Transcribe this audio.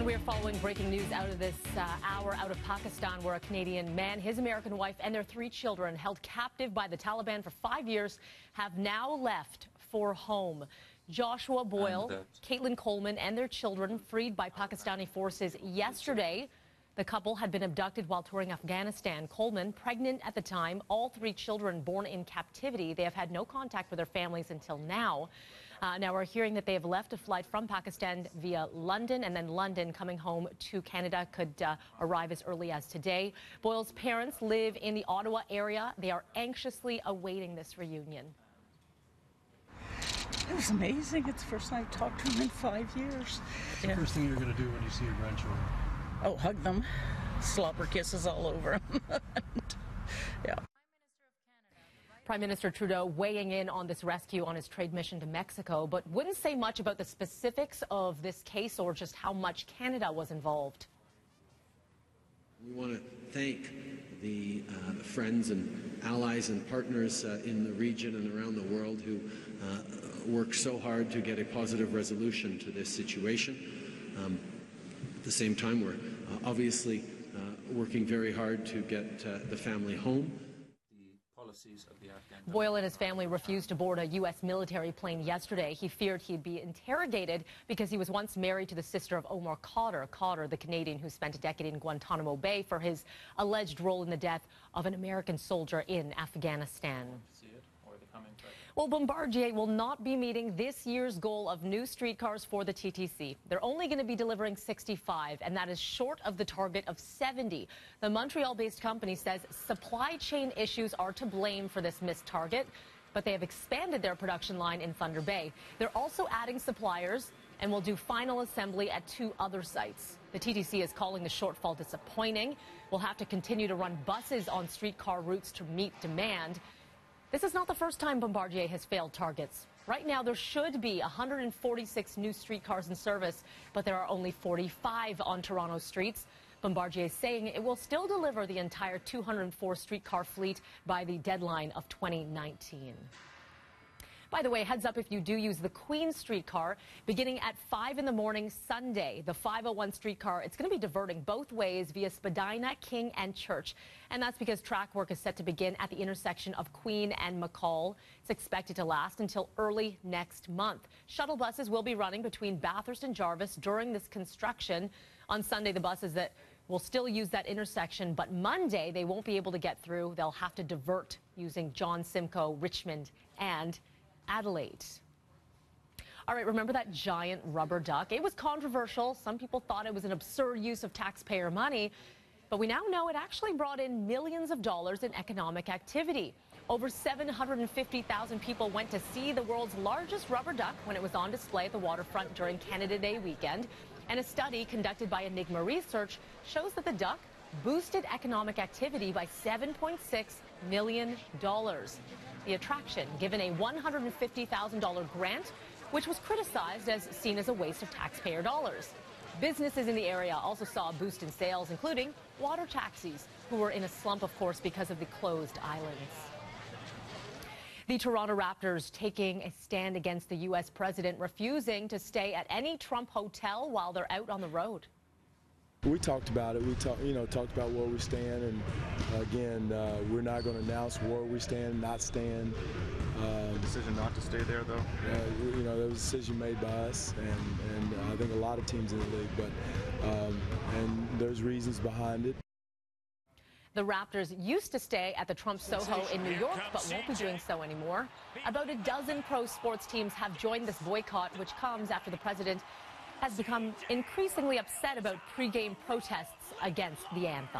And we're following breaking news out of this hour out of Pakistan, where a Canadian man, his American wife, and their 3 children, held captive by the Taliban for 5 years, have now left for home. Joshua Boyle, Caitlin Coleman, and their children freed by Pakistani forces yesterday. The couple had been abducted while touring Afghanistan. Coleman, pregnant at the time, all 3 children born in captivity. They have had no contact with their families until now. Now we're hearing that they have left a flight from Pakistan via London, and then London coming home to Canada could arrive as early as today. Boyle's parents live in the Ottawa area. They are anxiously awaiting this reunion. It was amazing. It's the first time I've talked to him in 5 years. What's the first thing you're going to do when you see your grandchildren? Oh, hug them. Slobber kisses all over them. Yeah. Prime Minister Trudeau weighing in on this rescue on his trade mission to Mexico, but wouldn't say much about the specifics of this case or just how much Canada was involved. We want to thank the friends and allies and partners in the region and around the world who worked so hard to get a positive resolution to this situation. At the same time, we're obviously working very hard to get the family home. Boyle and his family refused to board a U.S. military plane yesterday. He feared he'd be interrogated because he was once married to the sister of Omar Khadr. Khadr, the Canadian who spent a decade in Guantanamo Bay for his alleged role in the death of an American soldier in Afghanistan. Well, Bombardier will not be meeting this year's goal of new streetcars for the TTC. They're only going to be delivering 65, and that is short of the target of 70. The Montreal-based company says supply chain issues are to blame for this missed target, but they have expanded their production line in Thunder Bay. They're also adding suppliers and will do final assembly at 2 other sites. The TTC is calling the shortfall disappointing. We'll have to continue to run buses on streetcar routes to meet demand. This is not the first time Bombardier has failed targets. Right now, there should be 146 new streetcars in service, but there are only 45 on Toronto streets. Bombardier is saying it will still deliver the entire 204 streetcar fleet by the deadline of 2019. By the way, heads up if you do use the Queen streetcar, beginning at 5 in the morning Sunday, the 501 streetcar, it's going to be diverting both ways via Spadina, King, and Church. And that's because track work is set to begin at the intersection of Queen and McCall. It's expected to last until early next month. Shuttle buses will be running between Bathurst and Jarvis during this construction. On Sunday, the buses that will still use that intersection, but Monday they won't be able to get through. They'll have to divert using John Simcoe, Richmond, and Adelaide. All right, remember that giant rubber duck? It was controversial. Some people thought it was an absurd use of taxpayer money, but we now know it actually brought in millions of dollars in economic activity. Over 750,000 people went to see the world's largest rubber duck when it was on display at the waterfront during Canada Day weekend. And a study conducted by Enigma Research shows that the duck boosted economic activity by $7.6 million. The attraction given a $150,000 grant, which was criticized as seen as a waste of taxpayer dollars. Businesses in the area also saw a boost in sales, including water taxis, who were in a slump, of course, because of the closed islands. The Toronto Raptors taking a stand against the U.S. president refusing to stay at any Trump hotel while they're out on the road. We talked about it. We talked about where we stand, and again, we're not going to announce where we stand, not stand. Decision not to stay there, though. There was a decision made by us, and I think a lot of teams in the league, but and there's reasons behind it. The Raptors used to stay at the Trump Soho in New York, but won't be doing so anymore. About a dozen pro sports teams have joined this boycott, which comes after the president has become increasingly upset about pre-game protests against the anthem.